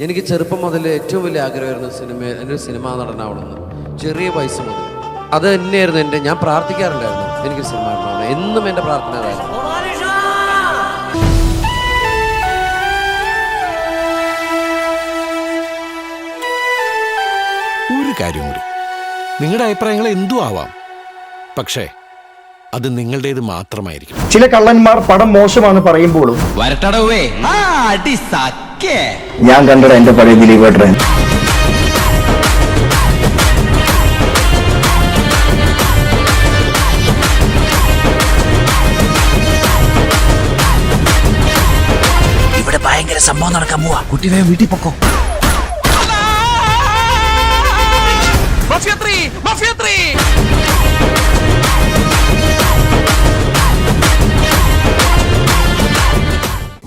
എനിക്ക് ചെറുപ്പം മുതൽ ഏറ്റവും വലിയ ആഗ്രഹമായിരുന്നു എൻ്റെ സിനിമാ നടനാവണമെന്ന്. ചെറിയ വയസ്സ് മുതൽ അത് തന്നെയായിരുന്നു ഞാൻ പ്രാർത്ഥിക്കാറുണ്ടായിരുന്നു എനിക്ക് സിനിമ നടനാവണം. എന്നും എൻ്റെ പ്രാർത്ഥന അതായിരുന്നു. ഒരു കാര്യം കൂടി, നിങ്ങളുടെ അഭിപ്രായങ്ങൾ എന്തും ആവാം, പക്ഷേ അത് നിങ്ങളുടേത് മാത്രമായിരിക്കും. ചില കള്ളന്മാർ പടം മോശമാണെന്ന് പറയുമ്പോഴും ഞാൻ കണ്ടത് എന്റെ പഴയ ദിലീപേട്ടൻ. ഇവിടെ ഭയങ്കര സംഭവം നടക്കാൻ പോവാ. കുട്ടി വേഗം വീട്ടിൽ പൊക്കോ.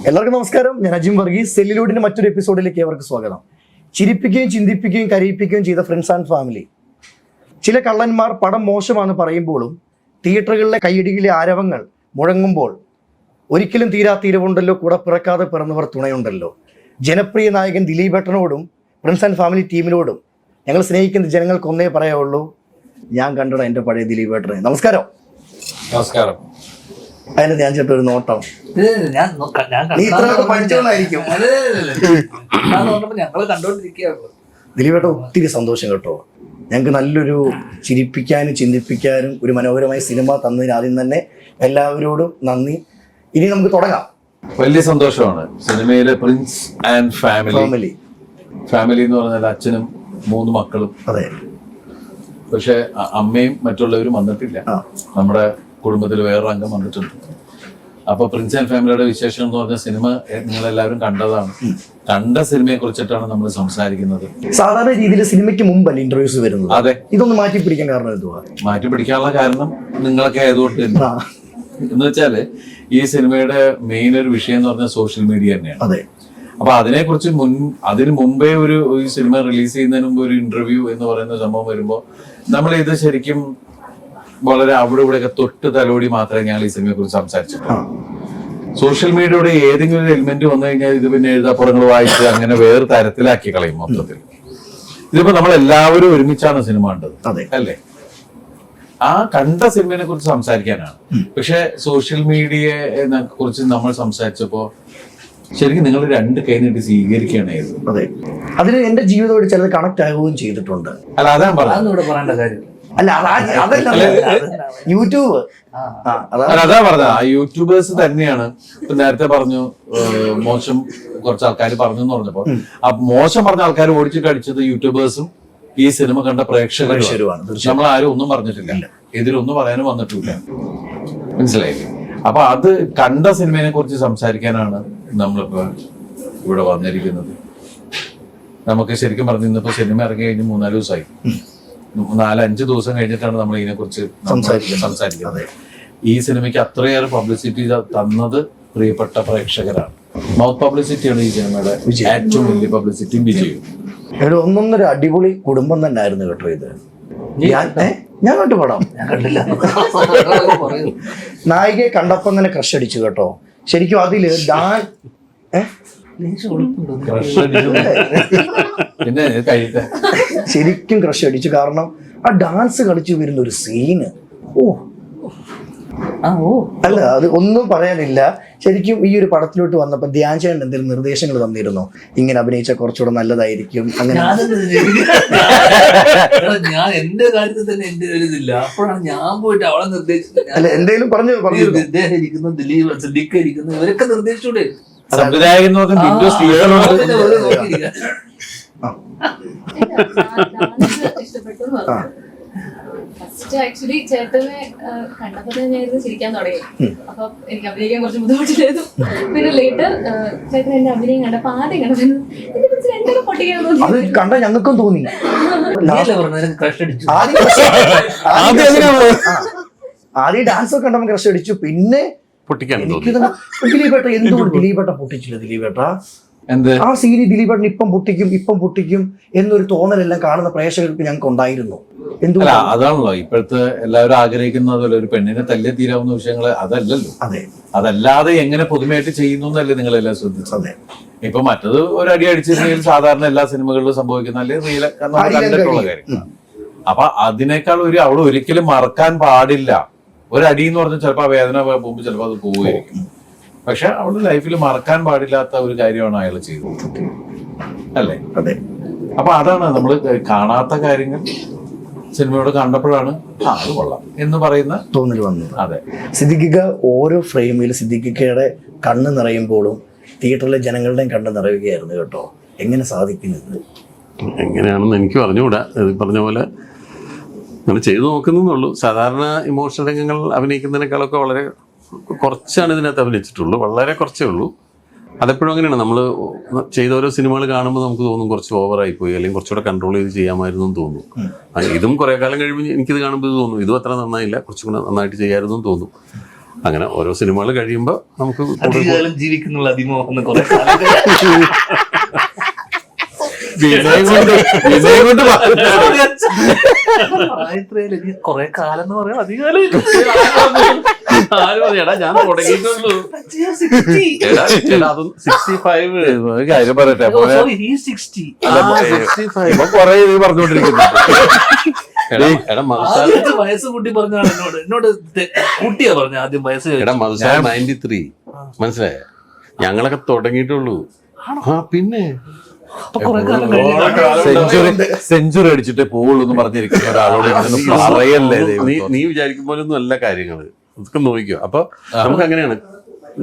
എല്ലാവർക്കും നമസ്കാരം. ഞാൻ അജിം വർഗീസ്. സെല്ലിലൂഡിന്റെ മറ്റൊരു എപ്പിസോഡിലേക്ക് ഏവർക്ക് സ്വാഗതം. ചിരിപ്പിക്കുകയും ചിന്തിപ്പിക്കുകയും കരയിപ്പിക്കുകയും ചെയ്ത ഫ്രണ്ട്സ് ആൻഡ് ഫാമിലി. ചില കള്ളന്മാർ പടം മോശമാണെന്ന് പറയുമ്പോഴും തിയേറ്ററുകളിലെ കൈയടിയിലെ ആരവങ്ങൾ മുഴങ്ങുമ്പോൾ ഒരിക്കലും തീരവുണ്ടല്ലോ, കൂടെ പിറക്കാതെ പിറന്നവർ തുണയുണ്ടല്ലോ. ജനപ്രിയ നായകൻ ദിലീപേട്ടനോടും ഫ്രണ്ട്സ് ആൻഡ് ഫാമിലി ടീമിനോടും ഞങ്ങൾ സ്നേഹിക്കുന്ന ജനങ്ങൾക്ക് ഒന്നേ പറയാവുള്ളൂ, ഞാൻ കണ്ടട എൻ്റെ പഴയ ദിലീപേട്ടനെ. നമസ്കാരം. നമസ്കാരം. അതിന് ഞാൻ ചേട്ടൻ ഒരു നോട്ടം. ദിലീപേട്ട ഒത്തിരി സന്തോഷം കേട്ടോ. ഞങ്ങൾക്ക് നല്ലൊരു ചിരിപ്പിക്കാനും ചിന്തിപ്പിക്കാനും ഒരു മനോഹരമായ സിനിമ തന്നതിന് ആദ്യം തന്നെ എല്ലാവരോടും നന്ദി. ഇനി നമുക്ക് തുടങ്ങാം. വലിയ സന്തോഷമാണ്. സിനിമയിലെ പ്രിൻസ് ആൻഡ് ഫാമിലി എന്ന് പറഞ്ഞാൽ അച്ഛനും 3 മക്കളും. അതെ. പക്ഷെ അമ്മയും മറ്റുള്ളവരും വന്നിട്ടില്ല. നമ്മുടെ കുടുംബത്തിൽ വേറൊരു അംഗം വന്നിട്ടുണ്ട്. അപ്പൊ പ്രിൻസ് ആൻഡ് ഫാമിലിയുടെ വിശേഷം എന്ന് പറഞ്ഞ സിനിമ നിങ്ങളെല്ലാവരും കണ്ടതാണ്. കണ്ട സിനിമയെ കുറിച്ചിട്ടാണ് നമ്മൾ സംസാരിക്കുന്നത്. സാധാരണ രീതിയിൽ സിനിമയ്ക്ക് മുമ്പല്ല ഇന്റർവ്യൂസ് വരുന്നത്. അതെ. ഇതൊന്ന് മാറ്റി പിടിക്കാൻ കാരണം എന്തുവാ? മാറ്റി പിടിക്കാനുള്ള കാരണം നിങ്ങളൊക്കെ ആയതുകൊണ്ട് എന്ന് വെച്ചാല് ഈ സിനിമയുടെ മെയിൻ ഒരു വിഷയം എന്ന് പറഞ്ഞാൽ സോഷ്യൽ മീഡിയ തന്നെയാണ്. അതെ. അപ്പൊ അതിനെക്കുറിച്ച് അതിന് മുമ്പേ ഈ സിനിമ റിലീസ് ചെയ്യുന്നതിന് മുമ്പ് ഒരു ഇന്റർവ്യൂ എന്ന് പറയുന്ന സംഭവം വരുമ്പോൾ നമ്മൾ ഇത് ശരിക്കും വളരെ അവിടെ ഇവിടെയൊക്കെ തൊട്ട് തലോടി മാത്രമേ ഞങ്ങൾ ഈ സിനിമയെ കുറിച്ച് സംസാരിച്ചിട്ടുള്ളൂ. സോഷ്യൽ മീഡിയയുടെ ഏതെങ്കിലും ഒരു എലിമെന്റ് വന്നു കഴിഞ്ഞാൽ ഇത് പിന്നെ എഴുതാപ്പുറങ്ങൾ വായിച്ച് അങ്ങനെ വേറെ തരത്തിലാക്കി കളയും മൊത്തത്തിൽ. ഇതിപ്പോ നമ്മൾ എല്ലാവരും ഒരുമിച്ചാണ് സിനിമ കണ്ടത്, അല്ലേ? ആ കണ്ട സിനിമയെ കുറിച്ച് സംസാരിക്കാനാണ്. പക്ഷെ സോഷ്യൽ മീഡിയയെ കുറിച്ച് നമ്മൾ സംസാരിച്ചപ്പോ ശരിക്കും നിങ്ങൾ 2 കൈ നീട്ടി സ്വീകരിക്കുകയാണ്. അതെ. അതിന് എന്റെ ജീവിതത്തോട് ചിലത് കണക്ട് ആവുകയും ചെയ്തിട്ടുണ്ട്. അല്ല, അതാണ് പറഞ്ഞത്. അല്ല, യൂട്യൂബ് അതാ പറഞ്ഞത്. ആ യൂട്യൂബേഴ്സ് തന്നെയാണ്. ഇപ്പൊ നേരത്തെ പറഞ്ഞു മോശം കുറച്ച് ആൾക്കാർ പറഞ്ഞു എന്ന് പറഞ്ഞപ്പോ ആ മോശം പറഞ്ഞ ആൾക്കാർ ഓടിച്ചു കടിച്ചത് യൂട്യൂബേഴ്സും ഈ സിനിമ കണ്ട പ്രേക്ഷകരുമാണ്. നമ്മൾ ആരും ഒന്നും പറഞ്ഞിട്ടില്ല, എതിരൊന്നും പറയാനും വന്നിട്ടില്ല. മനസ്സിലായില്ലേ? അപ്പൊ അത് കണ്ട സിനിമയെ കുറിച്ച് സംസാരിക്കാനാണ് നമ്മളിപ്പോ ഇവിടെ വന്നിരിക്കുന്നത്. നമുക്ക് ശരിക്കും പറഞ്ഞു ഇന്നിപ്പോ സിനിമ ഇറങ്ങി കഴിഞ്ഞ് 3-4 ദിവസമായി. 4-5 ദിവസം കഴിഞ്ഞിട്ടാണ് നമ്മൾ ഇതിനെ കുറിച്ച് സംസാരിക്കുന്നത്. ഈ സിനിമയ്ക്ക് അത്രയേറെ പബ്ലിസിറ്റി തന്നത് പ്രിയപ്പെട്ട പ്രേക്ഷകരാണ്. മൗത്ത് പബ്ലിസിറ്റിയാണ് ഈ സിനിമയുടെ ഏറ്റവും വലിയ പബ്ലിസിറ്റിയും വിജയവും. ഒന്നൊന്നര അടിപൊളി കുടുംബം തന്നെ ആയിരുന്നു കേട്ടോ ഇത്. ഞാൻ കണ്ടു പടം. ഞാൻ കണ്ടില്ല. നായികയെ കണ്ടപ്പം തന്നെ ക്രഷ് അടിച്ചു കേട്ടോ. ശരിക്കും അതില് ശരിക്കും ക്രഷ് അടിച്ചു. കാരണം ആ ഡാൻസ് കളിച്ചു വരുന്ന ഒരു സീന്, അല്ല അത് ഒന്നും പറയാനില്ല. ശരിക്കും ഈ ഒരു പടത്തിലോട്ട് വന്നപ്പോ ധ്യാൻ ചേട്ടൻ എന്തെങ്കിലും നിർദ്ദേശങ്ങൾ തന്നിരുന്നോ? ഇങ്ങനെ അഭിനയിച്ചാൽ കുറച്ചുകൂടെ നല്ലതായിരിക്കും അങ്ങനെ? ഞാൻ എന്റെ കാര്യത്തിൽ തന്നെ എന്റെ ഒരു ഇതില്ല. അപ്പോഴാണ് ഞാൻ പോയിട്ട് അവളെ നിർദ്ദേശിച്ചത്. അല്ല, എന്തെങ്കിലും പറഞ്ഞു ഇദ്ദേഹം ഇരിക്കുന്നു, ദിലീപ് സിദ്ദിഖ് ഇരിക്കുന്നു, ഇവരൊക്കെ നിർദ്ദേശിച്ചൂടെ? സംവിധായകൻ ഫസ്റ്റ് ആക്ച്വലി ചേട്ടനെ കണ്ടപ്പോ തന്നെ ഞാൻ ചിരിക്കാൻ തുടങ്ങി. അപ്പൊ എനിക്ക് അഭിനയിക്കാൻ കുറച്ച് ബുദ്ധിമുട്ടില്ലായിരുന്നു. പിന്നെ ലേറ്റർ ചേട്ടൻ എന്റെ അഭിനയം കണ്ടപ്പോ ആദ്യം കണ്ടത് പൊട്ടിക്കാൻ തോന്നി. കണ്ട ഞങ്ങൾക്കും തോന്നി. ആദ്യം ഡാൻസ് ഒക്കെ കണ്ടപ്പോൾ ക്രഷ് അടിച്ചു. പിന്നെ ദിലീപേട്ട എന്തുകൊണ്ട് ദിലീപേട്ട പൊട്ടിച്ചില്ല? ദിലീപേട്ട ആ സീരി ദിലീപേട്ടൻ ഇപ്പം പൊട്ടിക്കും എന്നൊരു തോന്നലെല്ലാം കാണുന്ന പ്രേക്ഷകർക്ക് ഞങ്ങൾക്ക് ഉണ്ടായിരുന്നു. അതാണല്ലോ ഇപ്പോഴത്തെ എല്ലാവരും ആഗ്രഹിക്കുന്നത്. ഒരു പെണ്ണിനെ തല്ലിയ തീരാവുന്ന വിഷയങ്ങൾ അതല്ലല്ലോ. അതെ. അതല്ലാതെ എങ്ങനെ പുതുമയായിട്ട് ചെയ്യുന്നു എന്നല്ലേ നിങ്ങളെല്ലാം ശ്രദ്ധിച്ചത്. ഇപ്പൊ മറ്റത് ഒരു അടി അടിച്ചിരുന്നെങ്കിൽ സാധാരണ എല്ലാ സിനിമകളിലും സംഭവിക്കുന്ന അല്ലെങ്കിൽ റീലൊക്കെ നമ്മൾ കണ്ടിട്ടുള്ള കാര്യങ്ങളാണ്. അപ്പൊ അതിനേക്കാൾ അവൾ ഒരിക്കലും മറക്കാൻ പാടില്ല. ഒരു അടി എന്ന് പറഞ്ഞാൽ ചിലപ്പോൾ ആ വേദന പോകുമ്പോൾ ചിലപ്പോൾ അത് പോവുമായിരിക്കും. പക്ഷെ അവളുടെ ലൈഫിൽ മറക്കാൻ പാടില്ലാത്ത ഒരു കാര്യമാണ് അയാൾ ചെയ്തത്, അല്ലേ? അതെ. അപ്പൊ അതാണ് നമ്മൾ കാണാത്ത കാര്യങ്ങൾ സിനിമയോട് കണ്ടപ്പോഴാണ് അത് കൊള്ളാം എന്ന് പറയുന്ന തോന്നൽ വന്നത്. അതെ. സിദ്ദിഖിക്ക ഓരോ ഫ്രെയിമിൽ സിദ്ദിഖിക്കയുടെ കണ്ണ് നിറയുമ്പോഴും തിയേറ്ററിലെ ജനങ്ങളുടെയും കണ്ണ് നിറയുകയായിരുന്നു കേട്ടോ. എങ്ങനെ സാധിക്കുന്നത്? എങ്ങനെയാണെന്ന് എനിക്ക് പറഞ്ഞുകൂടാ. ഇത് പറഞ്ഞ പോലെ അങ്ങനെ ചെയ്തു നോക്കുന്നുള്ളൂ. സാധാരണ ഇമോഷണൽ രംഗങ്ങൾ അഭിനയിക്കുന്നതിനേക്കാളൊക്കെ വളരെ കുറച്ചാണ് ഇതിനകത്ത് അഭിനയിച്ചിട്ടുള്ളൂ, വളരെ കുറച്ചേ ഉള്ളൂ. അതെപ്പോഴും അങ്ങനെയാണ്. നമ്മൾ ചെയ്ത ഓരോ സിനിമകൾ കാണുമ്പോൾ നമുക്ക് തോന്നും കുറച്ച് ഓവറായിപ്പോയി, അല്ലെങ്കിൽ കുറച്ചുകൂടെ കൺട്രോൾ ചെയ്ത് ചെയ്യാമായിരുന്നു എന്ന് തോന്നും. ഇതും കുറേ കാലം കഴിയുമ്പോൾ എനിക്കിത് കാണുമ്പോൾ ഇത് തോന്നും ഇതും അത്ര നന്നായില്ല, കുറച്ചും കൂടെ നന്നായിട്ട് ചെയ്യാമായിരുന്നു എന്ന് തോന്നും. അങ്ങനെ ഓരോ സിനിമകൾ കഴിയുമ്പോൾ നമുക്ക് ജീവിക്കുന്നുള്ള അതിമോഹം കൊറേ കാലം എന്ന് പറയാം. അധികാലം ഞാൻ തുടങ്ങിയിട്ടുള്ളൂ. അതും 65 കാര്യം പറയട്ടെ, കൊറേ പറഞ്ഞുകൊണ്ടിരിക്കുന്നുണ്ട്. വയസ്സ് കൂട്ടി പറഞ്ഞാണ് എന്നോട് കുട്ടിയാ പറഞ്ഞ ആദ്യം വയസ്സ്. 93 മനസ്സിലായ? ഞങ്ങളൊക്കെ തുടങ്ങിയിട്ടുള്ളൂ. പിന്നെ സെഞ്ചുറി അടിച്ചിട്ടേ പോവുള്ളൂ എന്ന് പറഞ്ഞിരിക്കുന്ന ഒരാളോട് പറയല്ലേ. നീ വിചാരിക്കും പോലൊന്നും അല്ല കാര്യങ്ങള്. ഇതൊക്കെ നോക്കിക്കോ. അപ്പൊ നമുക്ക് അങ്ങനെയാണ്.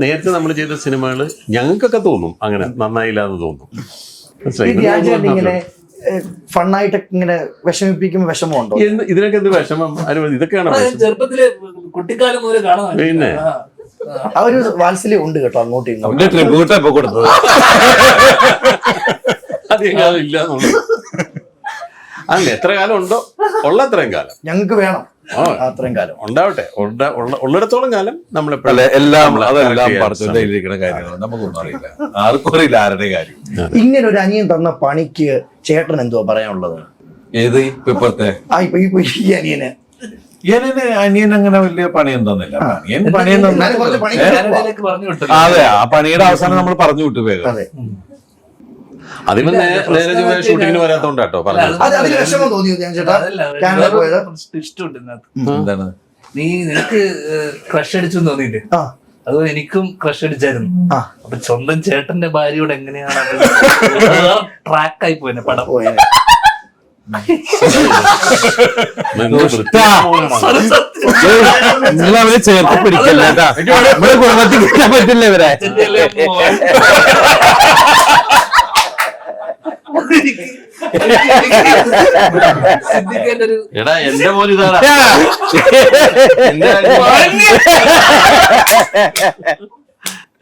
നേരത്തെ നമ്മൾ ചെയ്ത സിനിമകള് ഞങ്ങൾക്കൊക്കെ തോന്നും അങ്ങനെ നന്നായില്ല എന്ന് തോന്നും. ഇങ്ങനെ ഫണ്ണായിട്ടൊക്കെ ഇങ്ങനെ വിഷമിപ്പിക്കുമ്പോൾ വിഷമമുണ്ടോ? ഇതിനൊക്കെ എന്ത് വിഷമം? ഇതൊക്കെയാണ് ചെറുപ്പത്തില് കുട്ടിക്കാലം മുതലേ കാണാൻ. പിന്നെ ആ ഒരു വാത്സല്യം ഉണ്ട് കേട്ടോ അങ്ങോട്ടും ഇങ്ങോട്ടും. ട്രിബ്യൂട്ടാ ഇപ്പൊ കൊടുത്തത്. അധികം ഇല്ല എന്നുള്ളത്. അല്ല, എത്ര കാലം ഉണ്ടോ ഉള്ള അത്രയും കാലം ഞങ്ങൾക്ക് വേണം. അത്രയും കാലം ഉണ്ടാവട്ടെ. ഉള്ളിടത്തോളം കാലം നമ്മളെപ്പോഴും എല്ലാം അതെല്ലാം പറഞ്ഞിരിക്കുന്ന കാര്യങ്ങൾ നമുക്കൊന്നും അറിയില്ല, ആർക്കും അറിയില്ല ആരുടെ കാര്യം. ഇങ്ങനെ ഒരു അനിയൻ തന്ന പണിക്ക് ചേട്ടൻ എന്തുവാ പറയാനുള്ളത്? ഏത് ഇപ്പത്തെ ഈ അനിയന് അനിയൻ അങ്ങനെ വലിയ പണിയൊന്നും തന്നില്ല. അനിയൻ പണിയൊന്നും പറഞ്ഞു വിട്ടു. അതെ, ആ പണിയുടെ അവസാനം നമ്മൾ പറഞ്ഞു വിട്ടു വേഗം. അതെ. അതിന് നേരെ ഷൂട്ടിങ്ങിന് വരാത്തോണ്ടാട്ടോ പറഞ്ഞത്. എന്താണ് നിനക്ക് ക്രഷ് അടിച്ചു തോന്നിയില്ലേ? അതുപോലെ എനിക്കും ക്രഷ് അടിച്ചായിരുന്നു. അപ്പൊ സ്വന്തം ചേട്ടന്റെ ഭാര്യയോട് എങ്ങനെയാണ് ട്രാക്കായി പോയത് പടം. നിങ്ങൾ അവരെ ചേർത്ത് പിടിക്കല്ല കേട്ടാ. നമ്മുടെ കുടുംബത്തിൽ കിട്ടാൻ പറ്റില്ല ഇവരെ. എടാ എന്റെ മോന് ഇതാടാ.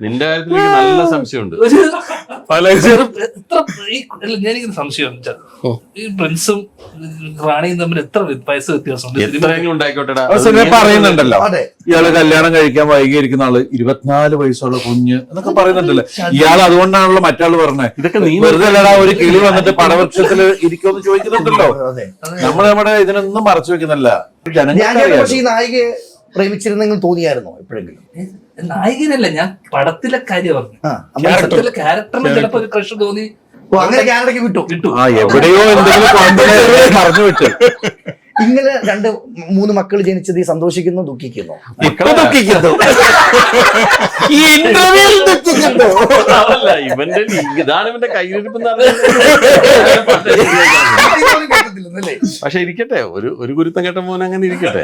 നിന്റെ കാര്യത്തിൽ എനിക്ക് നല്ല സംശയമുണ്ട്. ഞാനിങ്ങനെ സംശയം ഈ പ്രിൻസും റാണിയും തമ്മിൽ എത്ര വയസ്സ് വ്യത്യാസമുണ്ട്? എത്രയെങ്കിലും ഉണ്ടായിക്കോട്ടെടാ. പറയുന്നുണ്ടല്ലോ ഇയാള് കല്യാണം കഴിക്കാൻ വൈകിയിരിക്കുന്ന ആള് 24 വയസ്സുള്ള കുഞ്ഞ് എന്നൊക്കെ പറയുന്നുണ്ടല്ലോ. ഇയാൾ അതുകൊണ്ടാണല്ലോ മറ്റാള് പറഞ്ഞത് ഇതൊക്കെ നീ വെറുതെ അല്ലടാ ഒരു കിളി വന്നിട്ട് പടവൃക്ഷത്തില് ഇരിക്കുമെന്ന് ചോദിക്കുന്നുണ്ടല്ലോ. നമ്മുടെ ഇതിനൊന്നും മറച്ചു വെക്കുന്നില്ല. ഈ നായികയെ പ്രേമിച്ചിരുന്നെങ്കിൽ തോന്നിയായിരുന്നോ എപ്പോഴെങ്കിലും? നായികനല്ല, ഞാൻ പടത്തിലെ കാര്യം പറഞ്ഞു. പടത്തിലെ ക്യാരക്ടറിന് ചിലപ്പോ ഒരു ക്രഷ് തോന്നി. അങ്ങനെ ക്യാനഡയ്ക്ക് വിട്ടു. എവിടെയോ എന്തെങ്കിലും പറഞ്ഞു വിട്ടു. ഇങ്ങനെ 2-3 മക്കൾ ജനിച്ചത് ഈ സന്തോഷിക്കുന്നു ദുഃഖിക്കുന്നു? ഇവന്റെ ഇതാണ് ഇവന്റെ കയ്യിലിരിപ്പ്. പക്ഷെ ഇരിക്കട്ടെ, ഒരു ഗുരുത്തം കേട്ട മോൻ അങ്ങനെ ഇരിക്കട്ടെ.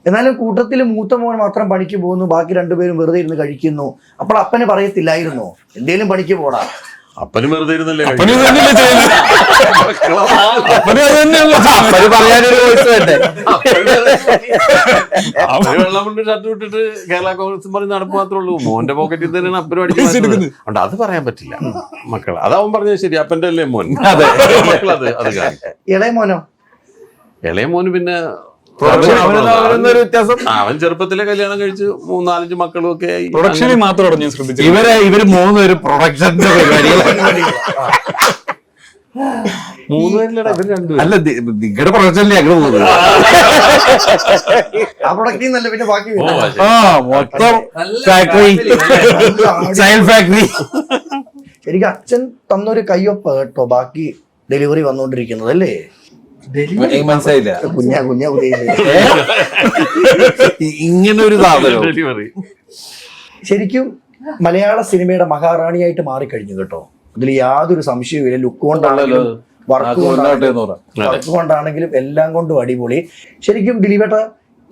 എന്നാലും കൂട്ടത്തിൽ മൂത്ത മോൻ മാത്രം പണിക്ക് പോകുന്നു, ബാക്കി 2 പേരും വെറുതെ ഇരുന്ന് കഴിക്കുന്നു. അപ്പോൾ അപ്പന് പറയത്തില്ലായിരുന്നോ എന്തേലും പണിക്ക് പോടാ? അപ്പനും വെറുതെ ഇരുന്നല്ലേ വെള്ളം കൊണ്ട് ഷർട്ട് വിട്ടിട്ട് കേരള കോൺഗ്രസ് പറഞ്ഞ് നടപ്പ് മാത്രമേ ഉള്ളൂ. മോന്റെ പോക്കറ്റിൽ തന്നെയാണ് അപ്പനും അടിക്കുന്നത്. അത് പറയാൻ പറ്റില്ല. മക്കൾ അതവൻ പറഞ്ഞത് ശരി, അപ്പന്റെ അല്ലേ മോൻ. മക്കൾ അത് കാണിക്കും. ഇളയ മോനോ? ഇളയ മോന് പിന്നെ വ്യത്യാസം. അവൻ ചെറുപ്പത്തിലെ കല്യാണം കഴിച്ച് 3-4 മക്കളും ഒക്കെ ആയി. പ്രൊഡക്ഷനിൽ മാത്രം ഞാൻ ശ്രദ്ധിച്ചു. ഇവര് 3 പേരും പ്രൊഡക്ഷന്റെ പരിപാടികൾ. മൂന്ന് പേരിലടാ ഇവർ രണ്ടുപേരും. അല്ല നിങ്ങളുടെ പ്രൊഫഷനിൽ ഞങ്ങൾ പോകുന്നത് ആ പ്രൊഡക്റ്റിൽ നിന്നല്ല പിന്നെ ബാക്കി ഓ, വരുന്നത്. ശരി. മൊത്തം നല്ല ഫാക്ടറി ചൈൽഡ് ഫാക്ടറി. ശരിക്കും അച്ഛൻ തന്നൊരു കയ്യൊപ്പ് കേട്ടോ ബാക്കി ഡെലിവറി വന്നുകൊണ്ടിരിക്കുന്നത് അല്ലേ? മനസ്സിലായില്ല കുഞ്ഞാ ഇങ്ങനെ ഒരു സാധനം. ഡെലിവറി. ശരിക്കും മലയാള സിനിമയുടെ മഹാറാണിയായിട്ട് മാറിക്കഴിഞ്ഞു കേട്ടോ. അതിൽ യാതൊരു സംശയവുമില്ല. ലുക്ക് കൊണ്ടാണെങ്കിലും വർക്ക് കൊണ്ടാണെങ്കിലും എല്ലാം കൊണ്ടും അടിപൊളി. ശരിക്കും ദിലീപേട്ട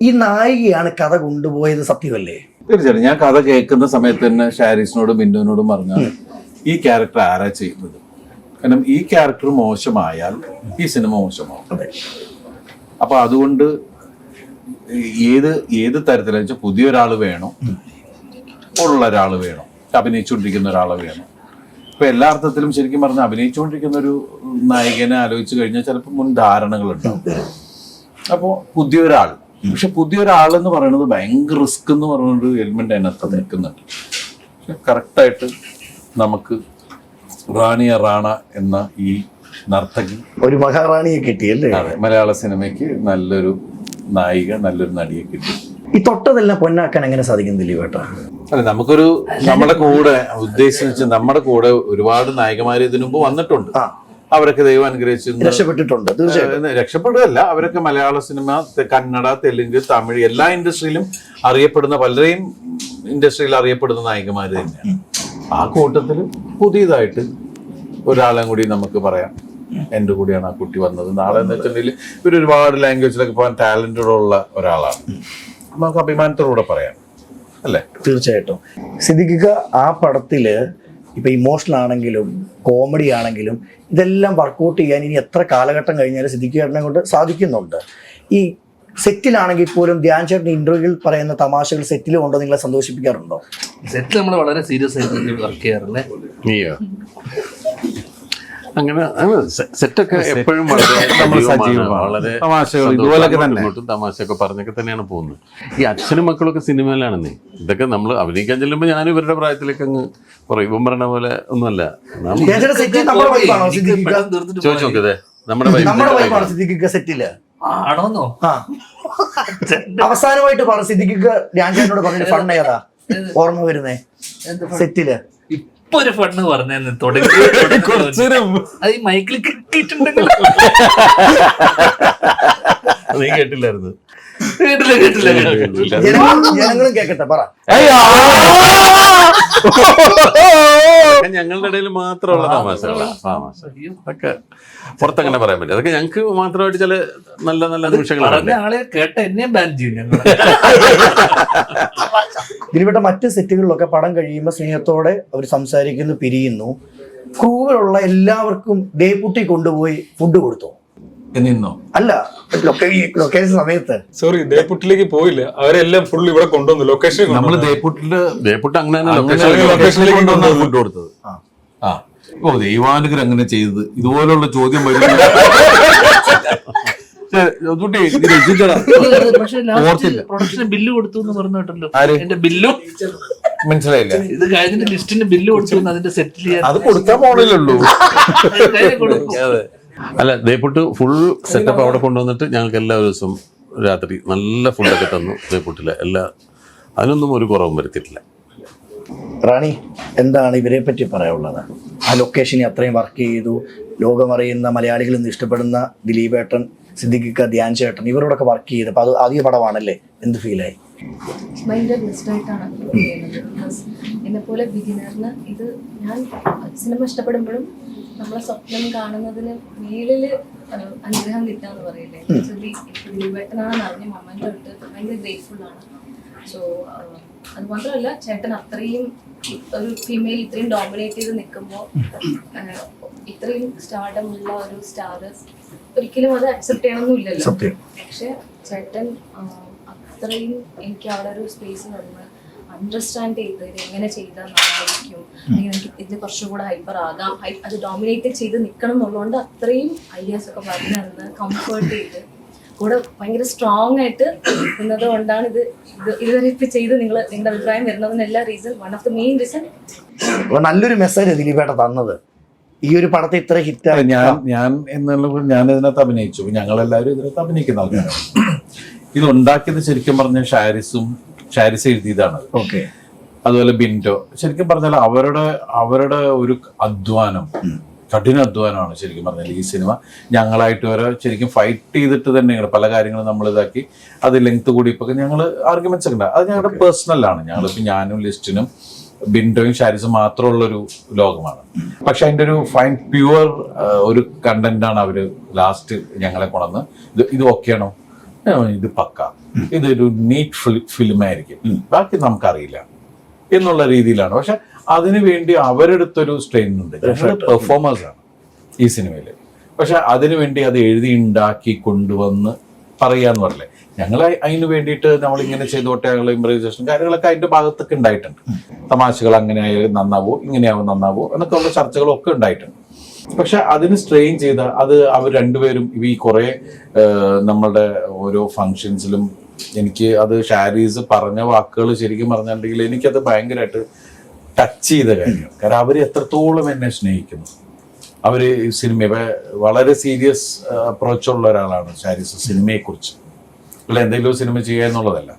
ഈ നായികയാണ് കഥ കൊണ്ടുപോയത്, സത്യമല്ലേ? തീർച്ചയായിട്ടും ഞാൻ കഥ കേൾക്കുന്ന സമയത്ത് തന്നെ ഷാരിസിനോടും ബിന്ദുവിനോടും പറഞ്ഞ ഈ ക്യാരക്ടർ ആരാ ചെയ്യുന്നത്, കാരണം ഈ ക്യാരക്ടർ മോശമായാൽ ഈ സിനിമ മോശമാവും. അപ്പൊ അതുകൊണ്ട് ഏത് തരത്തിലെന്ന് വെച്ചാൽ പുതിയൊരാൾ വേണം, ഉള്ള ഒരാൾ വേണം, അഭിനയിച്ചുകൊണ്ടിരിക്കുന്ന ഒരാൾ വേണം. ഇപ്പൊ എല്ലാ അർത്ഥത്തിലും ശരിക്കും പറഞ്ഞാൽ അഭിനയിച്ചുകൊണ്ടിരിക്കുന്ന ഒരു നായകനെ ആലോചിച്ച് കഴിഞ്ഞാൽ ചിലപ്പോൾ മുൻ ധാരണകളുണ്ടാവും. അപ്പോൾ പുതിയൊരാൾ, പക്ഷെ പുതിയൊരാൾ എന്ന് പറയുന്നത് ഭയങ്കര റിസ്ക് എന്ന് പറയുന്നൊരു എലിമെന്റ് അതിനകത്ത് നിൽക്കുന്നുണ്ട്. പക്ഷെ കറക്റ്റായിട്ട് നമുക്ക് റാണ എന്ന ഈ നർത്തകി ഒരു മഹാറാണിയെ കിട്ടിയല്ലേ? അതെ, മലയാള സിനിമയ്ക്ക് നല്ലൊരു നായിക, നല്ലൊരു നടിയെ കിട്ടി. ഈ തൊട്ടതെല്ലാം പൊന്നാക്കാൻ എങ്ങനെ സാധിക്കും ദിലീപേട്ട? അല്ല, നമുക്കൊരു നമ്മുടെ കൂടെ ഉദ്ദേശിച്ച് നമ്മുടെ കൂടെ ഒരുപാട് നായികമാര് ഇതിനു മുമ്പ് വന്നിട്ടുണ്ട്. അവരൊക്കെ ദൈവം അനുഗ്രഹിച്ച് രക്ഷപ്പെട്ടിട്ടുണ്ട്. തീർച്ചയായിട്ടും രക്ഷപ്പെടുകയല്ല, അവരൊക്കെ മലയാള സിനിമ, കന്നഡ, തെലുങ്ക്, തമിഴ് എല്ലാ ഇൻഡസ്ട്രിയിലും അറിയപ്പെടുന്ന, പലരെയും ഇൻഡസ്ട്രിയിൽ അറിയപ്പെടുന്ന നായികമാര് തന്നെയാണ്. ആ കൂട്ടത്തിൽ പുതിയതായിട്ട് ഒരാളെയും കൂടി നമുക്ക് പറയാം, എൻ്റെ കൂടെയാണ് ആ കുട്ടി വന്നത്. നാളെ എന്ന് വെച്ചിട്ടുണ്ടെങ്കിൽ ഇവർ ഒരുപാട് ലാംഗ്വേജിലൊക്കെ പോകാൻ ടാലന്റഡ് ഉള്ള ഒരാളാണ്, നമുക്ക് അഭിമാനത്തോടുകൂടെ പറയാം, അല്ലേ? തീർച്ചയായിട്ടും. സിദ്ദിഖിക്ക ആ പടത്തില് ഇപ്പൊ ഇമോഷണൽ ആണെങ്കിലും കോമഡി ആണെങ്കിലും ഇതെല്ലാം വർക്കൗട്ട് ചെയ്യാൻ ഇനി എത്ര കാലഘട്ടം കഴിഞ്ഞാലും സിദ്ദിഖിയേട്ടനെ കൊണ്ട് സാധിക്കുന്നുണ്ട്. ഈ സെറ്റിലാണെങ്കിൽ പോലും ധ്യാൻ ചേട്ടൻ ഇന്റർവ്യൂവിൽ പറയുന്ന തമാശകൾ സെറ്റിൽ കൊണ്ടോ നിങ്ങളെ സന്തോഷിപ്പിക്കാറുണ്ടോ? സെറ്റിൽ നമ്മൾ വളരെ സീരിയസ് ആയിട്ട് വർക്ക് ചെയ്യാറില്ലേ? നീയോ? അങ്ങനെ സെറ്റൊക്കെ എപ്പോഴും വളരെ തമാശകൾ ഇതുപോലൊക്കെ തന്നെ തമാശയൊക്കെ പറഞ്ഞൊക്കെ തന്നെയാണ് പോകുന്നത്. ഈ അച്ഛനും മക്കളൊക്കെ സിനിമയിലാണെന്നേ. ഇതൊക്കെ നമ്മൾ അഭിനയിക്കാൻ ചെല്ലുമ്പോൾ ഞാനും ഇവരുടെ പ്രായത്തിലേക്ക് അങ്ങ് പറയും, ഇവൻ പറഞ്ഞ പോലെ ഒന്നുമല്ല. ധ്യാൻ ചേട്ടൻ സെറ്റിൽ നമ്മുടെ വൈബാണോ സിദ്ദിഖിക്ക? ചോദിച്ചു നോക്കതേ, നമ്മുടെ നമ്മുടെ വൈബാണോ സിദ്ദിഖിക്ക സെറ്റില്? ആണോന്നോ? ആ, അവസാനമായിട്ട് പറ സിദ്ദിഖിക്ക ധ്യാൻ ചേട്ടനോട് പറഞ്ഞ ഫണ്ട് ഏതാ ഓർമ്മ വരുന്നേ സെറ്റില്? ഇപ്പൊ ഒരു ഫണ്ട് പറഞ്ഞെന്ന് തുടങ്ങി അത് ഈ മൈക്കിൽ കിട്ടിയിട്ടുണ്ടെങ്കിൽ നീ കേട്ടില്ലായിരുന്നു. ജനങ്ങളും കേക്കട്ടെ, പറ. ഞങ്ങളുടെ ഇടയിൽ മാത്രമുള്ള തമാശകളാണ്. അതൊക്കെ പുറത്തങ്ങനെ പറയാൻ പറ്റില്ല. അതൊക്കെ ഞങ്ങൾക്ക് മാത്രമായിട്ട് ചില നല്ല നല്ല നിമിഷങ്ങളാണ്. ആളെ കേട്ട എന്നെയും ബാൻ ചെയ്യും ഞങ്ങൾ. ദിലീപേട്ട മറ്റ് സെറ്റുകളിലൊക്കെ പടം കഴിയുമ്പോൾ സ്നേഹത്തോടെ അവർ സംസാരിക്കുന്നു, പിരിയുന്നു. ക്രൂവിലുള്ള എല്ലാവർക്കും ദേപ്പുട്ടി കൊണ്ടുപോയി ഫുഡ് കൊടുത്തു നിന്നോ? അല്ല, ലൊക്കേഷൻ സമയത്ത് സോറി ദേപ്പുട്ടിലേക്ക് പോയില്ല, അവരെല്ലാം ഫുൾ ഇവിടെ കൊണ്ടുവന്നു. ലൊക്കേഷൻ നമ്മള് ദേപ്പുട്ട് അങ്ങനെ ലൊക്കേഷനിലേക്ക് കൊണ്ടുവന്ന ഫുഡ് കൊടുത്തത്. ആ, ഓ ദൈവാനുഗ്രഹം അങ്ങനെ ചെയ്തത്. ഇതുപോലുള്ള ചോദ്യം പ്രൊഡക്ഷന് ബില്ല് കൊടുത്തു എന്ന് പറഞ്ഞു കേട്ടല്ലോ. ആര്? എന്റെ ബില്ലും മനസ്സിലായില്ല. ഇത് കഴിഞ്ഞിട്ട് ലിസ്റ്റിന് ബില്ല് കൊടുത്തു അതിന്റെ സെറ്റിൽ ചെയ്യാൻ. അത് കൊടുക്കാൻ പോണില്ലല്ലോ. അതെ. അല്ല, ദേപ്പുട്ട് ഫുൾ സെറ്റപ്പ് അവിടെ കൊണ്ടുവന്നിട്ട് ഞങ്ങൾക്ക് എല്ലാ ദിവസവും രാത്രി നല്ല ഫുഡൊക്കെ തന്നു. ദേപ്പുട്ടിലെ അതിനൊന്നും ഒരു കുറവും വരുത്തിയിട്ടില്ല. റാണി, എന്താണ് ഇവരെ പറ്റി പറയാനുള്ളത്? ആ ലൊക്കേഷനിൽ അത്രയും വർക്ക് ചെയ്തു, ലോകമറിയുന്ന മലയാളികൾ ഇന്ന് ഇഷ്ടപ്പെടുന്ന ദിലീപേട്ടൻ, സിദ്ദിഖിക്ക, ധ്യാൻ ചേട്ടൻ, ഇവരോടൊക്കെ വർക്ക് ചെയ്ത് അപ്പൊ അത് ആദ്യ പടമാണല്ലേ, എന്ത് ഫീലായി? ഭയങ്കര ബ്ലെസ്ഡ് ആയിട്ടാണ് ചെയ്യുന്നത്. ബിക്കോസ് എന്നെപ്പോലെ ബിഗിനറിന് ഇത് ഞാൻ സിനിമ ഇഷ്ടപ്പെടുമ്പോഴും നമ്മളെ സ്വപ്നം കാണുന്നതിന് മേളില് അനുഗ്രഹം കിട്ടാന്ന് പറയില്ലേ. ആക്ച്വലി ദിലീപേട്ടനാണെന്ന് അറിഞ്ഞ മൊമെന്റ് തൊട്ട് ഭയങ്കര ഗ്രേറ്റ്ഫുൾ ആണ്. സോ അത് മാത്രമല്ല, ചേട്ടൻ അത്രയും ഒരു ഫീമെയിൽ ഇത്രയും ഡോമിനേറ്റ് ചെയ്ത് നിൽക്കുമ്പോൾ ഇത്രയും സ്റ്റാർഡം ഉള്ള ഒരു സ്റ്റാർ ഒരിക്കലും അത് അക്സെപ്റ്റ് ചെയ്യണമെന്നില്ലല്ലോ. പക്ഷെ ചേട്ടൻ അത്രയും എനിക്ക് അവിടെ ഒരു സ്പേസ് തന്ന് അണ്ടർസ്റ്റാൻഡ് ചെയ്ത് ഇത് എങ്ങനെ ചെയ്താൽ നന്നായിരിക്കും, അല്ലെങ്കിൽ എനിക്ക് ഇതിൽ കുറച്ചുകൂടെ ഹൈപ്പർ ആകാം, അത് ഡോമിനേറ്റ് ചെയ്ത് നിൽക്കണം എന്നുള്ളതുകൊണ്ട് അത്രയും ഐഡിയാസ് ഒക്കെ പറഞ്ഞു തന്ന് കംഫേർട്ട് ചെയ്ത് കൂടെ ഭയങ്കര സ്ട്രോങ് ആയിട്ട് നിന്നത് കൊണ്ടാണ് ഇതുവരെ ഇപ്പൊ ചെയ്ത് നിങ്ങളുടെ അഭിപ്രായം വരുന്നതിനെല്ലാം reason, one of the main reason. നല്ലൊരു മെസ്സേജ് ദിലീപേട്ട തന്നത്. ഈ ഒരു പടത്തെ ഇത്ര ഹിറ്റ് ഞാൻ ഇതിനകത്ത് അഭിനയിച്ചു. ഞങ്ങളെല്ലാവരും ഇതിനകത്ത് അഭിനയിക്കുന്ന ആൾക്കാരാണ്. ഇത് ഉണ്ടാക്കിയത് ശരിക്കും പറഞ്ഞ ഷാരിസ് എഴുതിയതാണ്. ഓക്കെ. അതുപോലെ ബിൻഡോ. ശരിക്കും പറഞ്ഞാൽ അവരുടെ ഒരു അധ്വാനം, കഠിന അധ്വാനമാണ് ശരിക്കും പറഞ്ഞാൽ ഈ സിനിമ. ഞങ്ങളായിട്ട് വരെ ശരിക്കും ഫൈറ്റ് ചെയ്തിട്ട് തന്നെയാണ് പല കാര്യങ്ങളും നമ്മൾ ഇതാക്കി. അത് ലെങ്ത് കൂടി ഇപ്പൊ ഞങ്ങൾ ആർഗ്യുമെന്റ്സ് ഒക്കെ ഉണ്ട്. അത് ഞങ്ങളുടെ പേഴ്സണലാണ്. ഞങ്ങളിപ്പോ ഞാനും ലിസ്റ്റിനും ബിൻഡോയും ഷാരിസും മാത്രമുള്ളൊരു ലോകമാണ്. പക്ഷെ അതിന്റെ ഒരു ഫൈൻ പ്യുവർ ഒരു കണ്ടന്റ് ആണ് അവര് ലാസ്റ്റ് ഞങ്ങളെ കൊണ്ടുവന്ന് ഇത് ഓക്കെയാണോ, ഇത് പക്ക, ഇതൊരു നീറ്റ് ഫിലിം ആയിരിക്കും, ബാക്കി നമുക്കറിയില്ല എന്നുള്ള രീതിയിലാണ്. പക്ഷെ അതിനു വേണ്ടി അവരെടുത്തൊരു സ്ട്രെയിൻ ഉണ്ട്. പെർഫോമേഴ്സ് ആണ് ഈ സിനിമയിൽ. പക്ഷെ അതിനുവേണ്ടി അത് എഴുതി ഉണ്ടാക്കി കൊണ്ടുവന്ന് പറയാന്ന് പറയില്ലേ, ഞങ്ങൾ അതിന് വേണ്ടിയിട്ട് നമ്മളിങ്ങനെ ചെയ്തോട്ടെ, ഞങ്ങൾ ഇംപ്രൈസേഷൻ കാര്യങ്ങളൊക്കെ അതിന്റെ ഭാഗത്തൊക്കെ ഉണ്ടായിട്ടുണ്ട്. തമാശകൾ അങ്ങനെ ആയാലും നന്നാവോ, ഇങ്ങനെയാവും നന്നാവോ എന്നൊക്കെ ഉള്ള ചർച്ചകളൊക്കെ ഉണ്ടായിട്ടുണ്ട്. പക്ഷെ അതിന് സ്ട്രെയിൻ ചെയ്ത അത് അവർ രണ്ടുപേരും ഈ കുറെ നമ്മളുടെ ഓരോ ഫങ്ഷൻസിലും എനിക്ക് അത് ഷാരീസ് പറഞ്ഞ വാക്കുകൾ ശരിക്കും പറഞ്ഞിട്ടുണ്ടെങ്കിൽ എനിക്കത് ഭയങ്കരമായിട്ട് ടച്ച് ചെയ്ത കാര്യമാണ്. കാരണം അവർ എത്രത്തോളം എന്നെ സ്നേഹിക്കുന്നു. അവർ സിനിമയെ വളരെ സീരിയസ് അപ്രോച്ചുള്ള ഒരാളാണ് ഷാരീസ് സിനിമയെക്കുറിച്ച്. അല്ല എന്തെങ്കിലും സിനിമ ചെയ്യുക എന്നുള്ളതല്ല,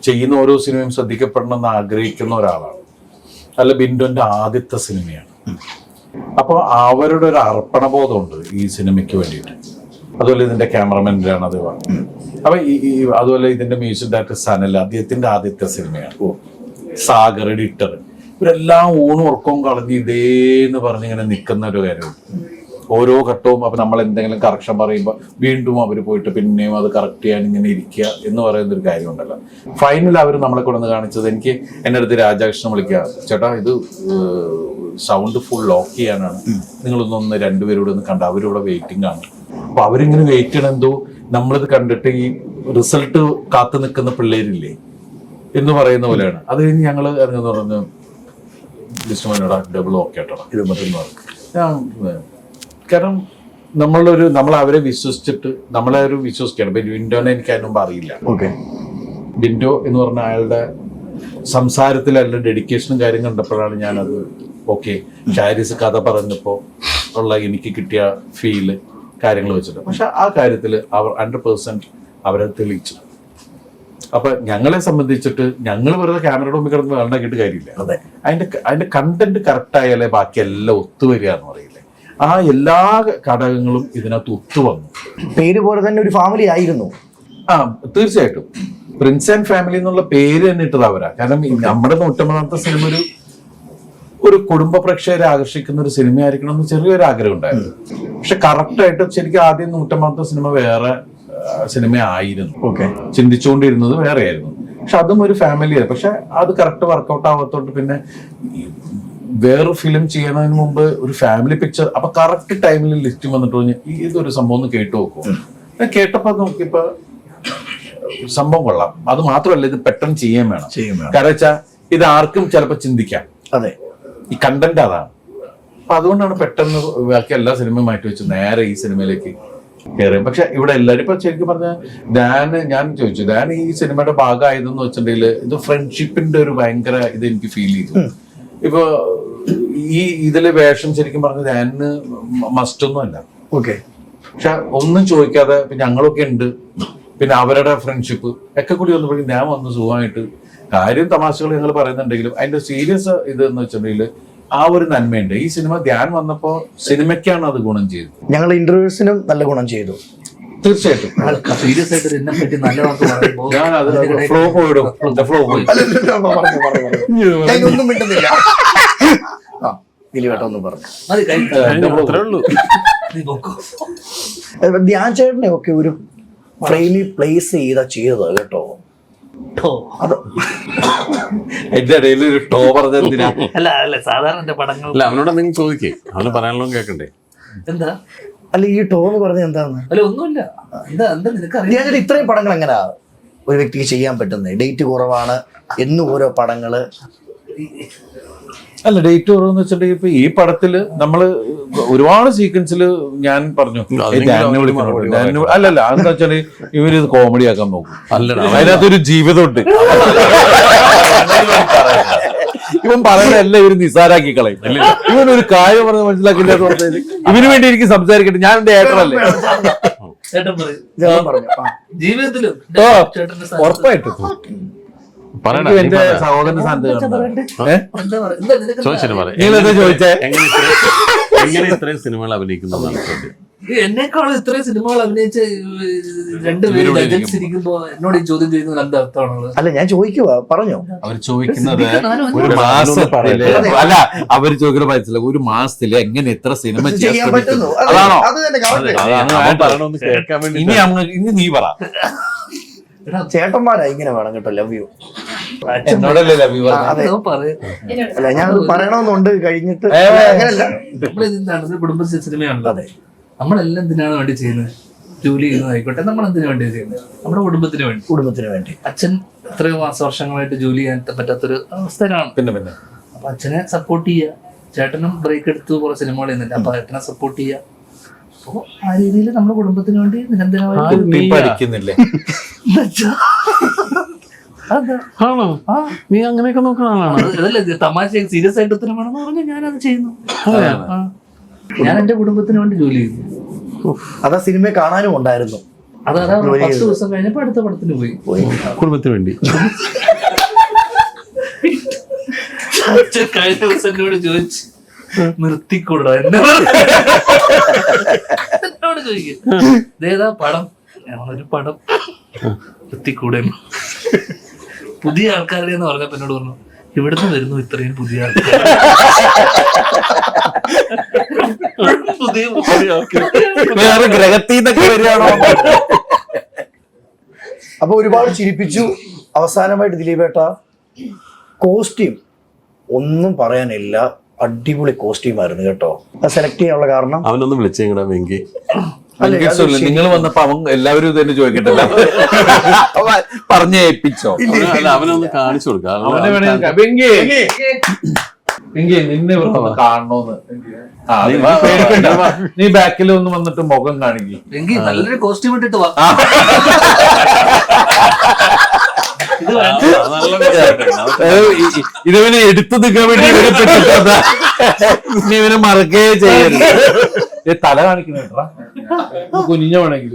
ചെയ്യുന്ന ഓരോ സിനിമയും ശ്രദ്ധിക്കപ്പെടണമെന്ന് ആഗ്രഹിക്കുന്ന ഒരാളാണ്. അല്ല ബിൻഡോന്റെ ആദ്യത്തെ സിനിമയാണ്. അപ്പോൾ അവരുടെ ഒരു അർപ്പണബോധമുണ്ട് ഈ സിനിമയ്ക്ക് വേണ്ടിയിട്ട്. അതുപോലെ ഇതിന്റെ ക്യാമറമാനാണ് അത്. അപ്പൊ അതുപോലെ ഇതിന്റെ മ്യൂസിക് ഡയറക്ടർ സനൽ, അദ്ദേഹത്തിന്റെ ആദ്യത്തെ സിനിമയാണ്. സാഗർ എഡിറ്റർ, ഇവരെല്ലാം ഊണും ഉറക്കവും കളഞ്ഞ് ഇതേന്ന് പറഞ്ഞിങ്ങനെ നിൽക്കുന്ന ഒരു കാര്യമുണ്ട്. ഓരോ ഘട്ടവും അപ്പൊ നമ്മൾ എന്തെങ്കിലും കറക്ഷൻ പറയുമ്പോൾ വീണ്ടും അവർ പോയിട്ട് പിന്നെയും അത് കറക്റ്റ് ചെയ്യാൻ ഇങ്ങനെ ഇരിക്കുക എന്ന് പറയുന്ന ഒരു കാര്യമുണ്ടല്ലോ. ഫൈനൽ അവർ നമ്മളെ കൊണ്ടുവന്ന് കാണിച്ചത്, എനിക്ക് എൻ്റെ അടുത്ത് രാജാകൃഷ്ണൻ വിളിക്കുക, ചേട്ടാ ഇത് സൗണ്ട് ഫുൾ ലോക്ക് ചെയ്യാനാണ്, നിങ്ങളൊന്നൊന്ന് രണ്ടുപേരോട് ഒന്ന് കണ്ട, അവരിവിടെ വെയിറ്റിംഗ് ആണ്. അപ്പൊ അവരിങ്ങനെ വെയിറ്റ് ചെയ്യണം, എന്തോ നമ്മളിത് കണ്ടിട്ട് ഈ റിസൾട്ട് കാത്തു നിൽക്കുന്ന പിള്ളേരില്ലേ എന്ന് പറയുന്ന പോലെയാണ്. അത് കഴിഞ്ഞ് ഞങ്ങൾ ഇറങ്ങുന്ന പറഞ്ഞു ലിസ്റ്റ്മാനോടാ ഡബിൾ ഓക്കെ കേട്ടോ ഇത് മറ്റൊന്ന് പറഞ്ഞു. കാരണം നമ്മൾ അവരെ വിശ്വസിച്ചിട്ട് നമ്മളെ ഒരു വിശ്വസിക്കണം. ഇപ്പൊ ബിൻഡോനെ എനിക്ക് അതിന് മുമ്പ് അറിയില്ല. ഓക്കെ. ബിൻഡോ എന്ന് പറഞ്ഞ അയാളുടെ സംസാരത്തിൽ അയാളുടെ ഡെഡിക്കേഷനും കാര്യം കണ്ടപ്പോഴാണ് ഞാനത് ഓക്കെ. ഷാരിസ് കഥ പറഞ്ഞപ്പോ ഉള്ള എനിക്ക് കിട്ടിയ ഫീല് കാര്യങ്ങൾ വെച്ചിട്ട്. പക്ഷെ ആ കാര്യത്തിൽ അവർ 100% അവരെ തെളിയിച്ചു. അപ്പൊ ഞങ്ങളെ സംബന്ധിച്ചിട്ട് ഞങ്ങൾ വെറുതെ ക്യാമറയുടെ മുമ്പിൽ കിടന്ന് വേണ്ടാക്കിയിട്ട് കാര്യമില്ല. അതിന്റെ കണ്ടന്റ് കറക്റ്റ് ആയാലേ ബാക്കി എല്ലാം ഒത്തുവരിക എന്ന് പറയില്ലേ, ആ എല്ലാ ഘടകങ്ങളും ഇതിനകത്ത് ഒത്തുവന്നു. പേര് പോലെ തന്നെ ഒരു ഫാമിലി ആയിരുന്നു. തീർച്ചയായിട്ടും പ്രിൻസ് ആൻഡ് ഫാമിലി എന്നുള്ള പേര് തന്നെ ഇട്ടത് അവരാ. കാരണം നമ്മുടെ 150ാമത്തെ സിനിമ ഒരു കുടുംബ പ്രേക്ഷകരെ ആകർഷിക്കുന്ന ഒരു സിനിമയായിരിക്കണം എന്ന് ചെറിയൊരു ആഗ്രഹം ഉണ്ടായിരുന്നു. പക്ഷെ കറക്റ്റായിട്ട് ശരിക്കും ആദ്യം 150ാമത്തെ സിനിമ വേറെ സിനിമയായിരുന്നു. ഓക്കെ. ചിന്തിച്ചുകൊണ്ടിരുന്നത് വേറെ ആയിരുന്നു. പക്ഷെ അതും ഒരു ഫാമിലിയാണ്. പക്ഷെ അത് കറക്റ്റ് വർക്കൗട്ട് ആവാത്തോണ്ട് പിന്നെ വേറൊരു ഫിലിം ചെയ്യുന്നതിന് മുമ്പ് ഒരു ഫാമിലി പിക്ചർ, അപ്പൊ കറക്റ്റ് ടൈമിൽ ലിസ്റ്റ് വന്നിട്ട് പറഞ്ഞ് ഇതൊരു സംഭവം ഒന്ന് കേട്ടു നോക്കും. കേട്ടപ്പോ നോക്കിയപ്പോ സംഭവം കൊള്ളാം. അത് മാത്രമല്ല ഇത് പെട്ടെന്ന് ചെയ്യാൻ വേണം. കാരണം വെച്ചാൽ ഇത് ആർക്കും ചിലപ്പോ ചിന്തിക്കാം. അതെ, ഈ കണ്ടന്റ് അതാണ്. അപ്പൊ അതുകൊണ്ടാണ് പെട്ടെന്ന് ബാക്കി എല്ലാ സിനിമയും മാറ്റി വെച്ച് നേരെ ഈ സിനിമയിലേക്ക് കയറി. പക്ഷെ ഇവിടെ എല്ലാവരും ഇപ്പൊ ശരിക്കും പറഞ്ഞാൽ ഞാൻ ചോദിച്ചു, ഞാൻ ഈ സിനിമയുടെ ഭാഗമായതെന്ന് വെച്ചിട്ടുണ്ടെങ്കിൽ ഇത് ഫ്രണ്ട്ഷിപ്പിന്റെ ഒരു ഭയങ്കര ഇത് എനിക്ക് ഫീൽ ചെയ്തു. ഇപ്പൊ ഈ ഇതിലെ വേഷം ശരിക്കും പറഞ്ഞത് ഞാന് മസ്റ്റൊന്നും അല്ല. ഓക്കെ. പക്ഷെ ഒന്നും ചോദിക്കാതെ ഞങ്ങളൊക്കെ ഉണ്ട്, പിന്നെ അവരുടെ ഫ്രണ്ട്ഷിപ്പ് ഒക്കെ കൂടി വന്നപ്പോഴേക്കും ഞാൻ വന്ന് സുഖമായിട്ട് കാര്യം തമാശകൾ ഞങ്ങൾ പറയുന്നുണ്ടെങ്കിലും അതിന്റെ സീരിയസ് ഇത് എന്ന് വെച്ചിട്ടുണ്ടെങ്കിൽ ആ ഒരു നന്മയുണ്ട്. ഈ സിനിമ ധ്യാൻ വന്നപ്പോ സിനിമയ്ക്കാണ് അത് ഗുണം ചെയ്തത്. ഞങ്ങൾ ഇന്റർവ്യൂസിനും നല്ല ഗുണം ചെയ്തു. തീർച്ചയായിട്ടും സീരിയസ് ആയിട്ട് എന്നെ പറ്റി നല്ല വാക്ക് പറയുമ്പോൾ ഞാൻ അത് ഫ്ലോ പോയിടും. ഫ്ലോ പോയി ഒന്നും മിണ്ടുന്നില്ല. ദിലീപേട്ടൊന്നും പറഞ്ഞു. അത്രേ ഉള്ളൂ. ധ്യാൻ ചേട്ടനെ ഒക്കെ ഒരു ഫ്രെയിമിൽ പ്ലേസ് ചെയ്തത് കേട്ടോ. എന്റെ ഇടയിൽ ഒരു ടോ പറഞ്ഞെന്തിനാ? അല്ല സാധാരണ എന്റെ പടങ്ങൾ അല്ല, അവനോട് എന്തെങ്കിലും ചോദിക്കേ, അവന് പറയാനുള്ള കേൾക്കണ്ടേ. എന്താ അല്ല ഈ ടോ എന്ന് പറഞ്ഞത് എന്താന്ന്? അല്ല ഒന്നുമില്ല. എന്താ നിനക്കറിയാം ഇത്രയും പടങ്ങൾ എങ്ങനെയാ ഒരു വ്യക്തിക്ക് ചെയ്യാൻ പറ്റുന്നത്? ഡേറ്റ് കുറവാണ് എന്നും ഓരോ പടങ്ങള്. അല്ല ഡേറ്റ് കുറവെന്ന് വെച്ചിട്ടുണ്ടെങ്കിൽ ഇപ്പൊ ഈ പടത്തില് നമ്മള് ഒരുപാട് സീക്വൻസില് ഞാൻ പറഞ്ഞു അല്ലല്ല അതെന്താ വെച്ചാല് ഇവര് ഇത് കോമഡി ആക്കാൻ നോക്കും. അതിനകത്തൊരു ജീവിതമുണ്ട്. ഇവൻ പറയുന്നതല്ല ഇവര് നിസാരാക്കി കളയും. ഇവനൊരു കാര്യം പറഞ്ഞ് മനസ്സിലാക്കില്ല. ഇവന് വേണ്ടി എനിക്ക് സംസാരിക്കട്ടെ, ഞാൻ എന്റെ ഏട്ടറല്ലേ. ചേട്ടൻ പറയും ജനം പറഞ്ഞു ജീവിതത്തിലും ഓ, ചേട്ടന്റെ ഉറപ്പായിട്ടും പറയണ എനിക്ക് എന്റെ സഹോദരന്റെ സ്ഥാനത്ത് കാണുന്നത്. എന്താ പറയുക ചോദിച്ചു പറ നിങ്ങൾ എന്താ ചോദിച്ചേ? എങ്ങനെ ഇത്രയും സിനിമകൾ അഭിനയിക്കുന്നതാണ് ചോദ്യം. എന്നെക്കാളും ഇത്രയും സിനിമകൾ അഭിനയിച്ച രണ്ടുപേരും ലെജൻസ് ഇരിക്കുമ്പോ എന്നോട് ഈ ചോദ്യം ചെയ്യുന്നത് എന്താ അർത്ഥമാണുള്ളത്? അല്ല ഞാൻ ചോദിക്കുക പറഞ്ഞോ. അവർ ചോദിക്കുന്നത് ഒരു മാസത്തില് അല്ല, അവര് ചോദിക്കുന്ന മനസ്സിലാ ഒരു മാസത്തില് എങ്ങനെ എത്ര സിനിമ ചെയ്യാൻ പറ്റുന്നു അതാണോ? അത് തന്നെ correct. അവൻ പറയണമെന്ന് കേൾക്കാൻ വേണ്ടി ഇനി നീ പറ. ചേട്ടന്മാരാ ഇങ്ങനെ വേണം കേട്ടോ. Love you. എന്നോടല്ലേ ലവ് യു അതെ പറയാം അല്ല ഞാൻ പറയണമെന്നുണ്ട് കഴിഞ്ഞിട്ട് അങ്ങനല്ല. നമ്മളെന്താണ് കുടുംബ സിനിമയാണല്ലോ. അതെ, നമ്മളെല്ലാം എന്തിനാണ് വേണ്ടി ചെയ്യുന്നത്? ജോലി ചെയ്യുന്നതായിക്കോട്ടെ, നമ്മൾ എന്തിനു വേണ്ടി ചെയ്യുന്നത്? നമ്മുടെ കുടുംബത്തിന് വേണ്ടി. കുടുംബത്തിന് വേണ്ടി. അച്ഛൻ എത്രയോ വർഷങ്ങളായിട്ട് ജോലി ചെയ്യാൻ പറ്റാത്തൊരു അവസ്ഥയിലാണ്. പിന്നെ അപ്പൊ അച്ഛനെ സപ്പോർട്ട് ചെയ്യുക. ചേട്ടനും ബ്രേക്ക് എടുത്ത് കുറെ സിനിമകൾ ചെയ്യുന്നുണ്ട്, അപ്പൊ ഏട്ടനെ സപ്പോർട്ട് ചെയ്യുക. അപ്പൊ ആ രീതിയിൽ നമ്മുടെ കുടുംബത്തിന് വേണ്ടി നിരന്തരമായിട്ട് നീ പഠിക്കുന്നില്ലേ? അതെന്താ? ആണോ? നീ അങ്ങനെയൊക്കെ നോക്കുന്ന ആളാണ്. അതല്ല തമാശ, സീരിയസ് ആയിട്ട് ഉത്തരം വേണമെന്ന് പറഞ്ഞാൽ ഞാനത് ചെയ്യുന്നു. ആ. ഞാൻ എന്റെ കുടുംബത്തിന് വേണ്ടി ജോലി ചെയ്യുന്നു. അതാ സിനിമ കാണാനും ഉണ്ടായിരുന്നു. അതാ 10 ദിവസം കഴിഞ്ഞപ്പോ അടുത്ത പടത്തിന് പോയി. കുടുംബത്തിന് വേണ്ടി. അച്ഛൻ കഴിഞ്ഞ ദിവസം എന്നോട് ചോദിച്ചു നിർത്തിക്കൂടാ എന്നോട് ചോദിക്കും ഇതേതാ പടം? ഞങ്ങളൊരു പടം നിർത്തിക്കൂടെ? പുതിയ ആൾക്കാരുടെ എന്ന് പറഞ്ഞപ്പോ എന്നോട് പറഞ്ഞു ഇവിടുന്ന് വരുന്നു ഇത്രയും പുതിയ ആൾക്കാർ. വേറെ ഗ്രഹത്തിൽ നിന്നൊക്കെ വരികയാണോ? അപ്പൊ ഒരുപാട് ചിരിപ്പിച്ചു. അവസാനമായിട്ട് ദിലീപേട്ട കോസ്റ്റ്യൂം ഒന്നും പറയാനില്ല. അടിപൊളി കോസ്റ്റ്യൂം ആയിരുന്നു കേട്ടോ. അത് സെലക്ട് ചെയ്യാനുള്ള കാരണം അവനൊന്ന് വിളിച്ചേങ്ങടാ വെങ്കി. നിങ്ങൾ വന്നപ്പോ അവൻ എല്ലാവരും ഇത് തന്നെ ചോദിക്കട്ടല്ല, പറഞ്ഞേൽപ്പിച്ചോ? അല്ല, അവനൊന്ന് കാണിച്ചു കൊടുക്കാം. അവനെ വേണമെങ്കിൽ വെങ്കി നിന്നെ ഇവർക്ക് കാണണോന്ന്. നീ ബാക്കിൽ ഒന്ന് വന്നിട്ട് മുഖം കാണിക്കും. എങ്കിൽ നല്ലൊരു കോസ്റ്റ്യൂം ഇട്ടിട്ട് വാ. ഇതവനെ എടുത്തു നിൽക്കാൻ വേണ്ടി ഇവനെ പറ്റിട്ടാ. ഇനി ഇവനെ മറക്കുകയെ ചെയ്യരുത്. തല കാണിക്കണേട്ടാ കുനിഞ്ഞ വേണമെങ്കിൽ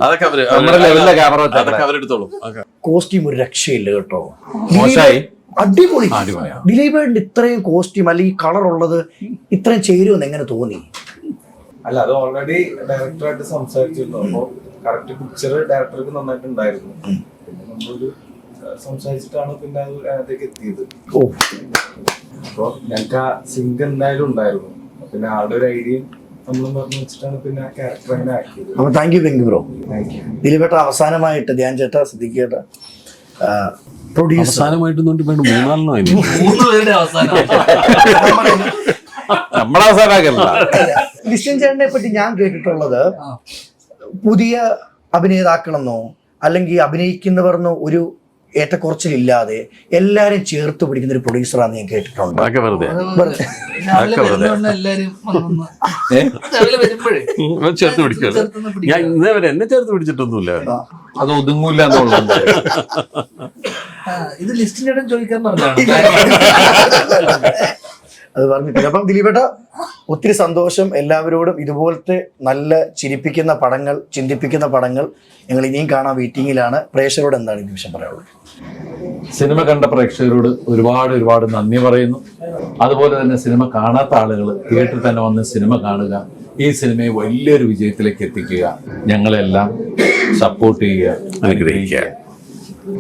നമ്മുടെ ലെവലിലെ ക്യാമറ വെച്ചാൽ അവരെടുത്തോളൂ. കോസ്റ്റ്യൂം ഒരു രക്ഷയില്ല കേട്ടോ. മോശമായി. അടിപൊളി. ദിലീപേട്ടന്റെ ഇത്രയും കോസ്റ്റ്യൂം അല്ലെങ്കിൽ കളർ ഉള്ളത് ഇത്രയും ചേരുമെന്ന് എങ്ങനെ തോന്നി? അല്ല, അത് ഓൾറെഡി ഡയറക്ടറായിട്ട് സംസാരിച്ചിരുന്നു. അപ്പൊ കറക്റ്റ് പിക്ചർ ഡയറക്ടർക്ക് നന്നായിട്ടുണ്ടായിരുന്നു. പിന്നെ നമ്മളൊരു സംസാരിച്ചിട്ടാണ് പിന്നെ അത് അതിനകത്തേക്ക് എത്തിയത്. അപ്പൊ ഞങ്ങൾക്ക് ആ സിങ്ക് എന്തായാലും ഉണ്ടായിരുന്നു. പിന്നെ ആളുടെ ഒരു ഐഡിയ നമ്മളും പറഞ്ഞു വെച്ചിട്ടാണ് പിന്നെ ആ ക്യാരക്ടർ അങ്ങനെ ആക്കിയത്. അപ്പൊ thank you bro. Thank you. ദിലീപേട്ട അവസാനമായിട്ട് ധ്യാൻ ചേട്ടാ, സിദ്ദിഖ് ചേട്ടാ, പ്രൊഡ്യൂസർ അവസാനമായിട്ട് 3-4 ആയി. 3 പേരുടെ അവസാനം നമ്മളെ അവസാനാക്കല്ല. ലിസ്റ്റൻ ചേട്ടനെ പറ്റി ഞാൻ കേട്ടിട്ടുള്ളത് പുതിയ അഭിനേതാക്കളെന്നോ അല്ലെങ്കിൽ അഭിനയിക്കുന്നവർന്നോ ഒരു ഏറ്റക്കുറച്ചിലില്ലാതെ എല്ലാരും ചേർത്ത് പിടിക്കുന്ന ഒരു പ്രൊഡ്യൂസറാന്ന് ഞാൻ കേട്ടിട്ടുണ്ട്. അതൊക്കെ വെറുതെ. എല്ലാരും രാവിലെ വരുമ്പോഴേ ചേർത്ത് പിടിക്കുമല്ലോ. ഞാൻ ഇന്നേ വരെ എന്നെ ചേർത്ത് പിടിച്ചിട്ടൊന്നുമില്ല. അത് ഒതുങ്ങൂല എന്നുള്ളത്. ഇത് ലിസ്റ്റിന്റെ ചോദിക്കാൻ പറഞ്ഞാണ്. അത് പറഞ്ഞിട്ടില്ല. അപ്പം ദിലീപേട്ട ഒത്തിരി സന്തോഷം. എല്ലാവരോടും ഇതുപോലത്തെ നല്ല ചിരിപ്പിക്കുന്ന പടങ്ങൾ, ചിന്തിപ്പിക്കുന്ന പടങ്ങൾ ഞങ്ങൾ ഇനിയും കാണാൻ വെയിറ്റിംഗിലാണ്. പ്രേക്ഷകരോട് എന്താണ് ഈ നിമിഷം പറയാനുള്ളത്? സിനിമ കണ്ട പ്രേക്ഷകരോട് ഒരുപാട് നന്ദി പറയുന്നു. അതുപോലെ തന്നെ സിനിമ കാണാത്ത ആളുകൾ തിയേറ്ററിൽ തന്നെ വന്ന് സിനിമ കാണുക. ഈ സിനിമയെ വലിയൊരു വിജയത്തിലേക്ക് എത്തിക്കുക. ഞങ്ങളെല്ലാം സപ്പോർട്ട് ചെയ്യുക, അനുഗ്രഹിക്കുക.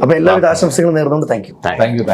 അപ്പൊ എല്ലാവിധ ആശംസകളും നേർന്നുകൊണ്ട് താങ്ക് യു. Thank you.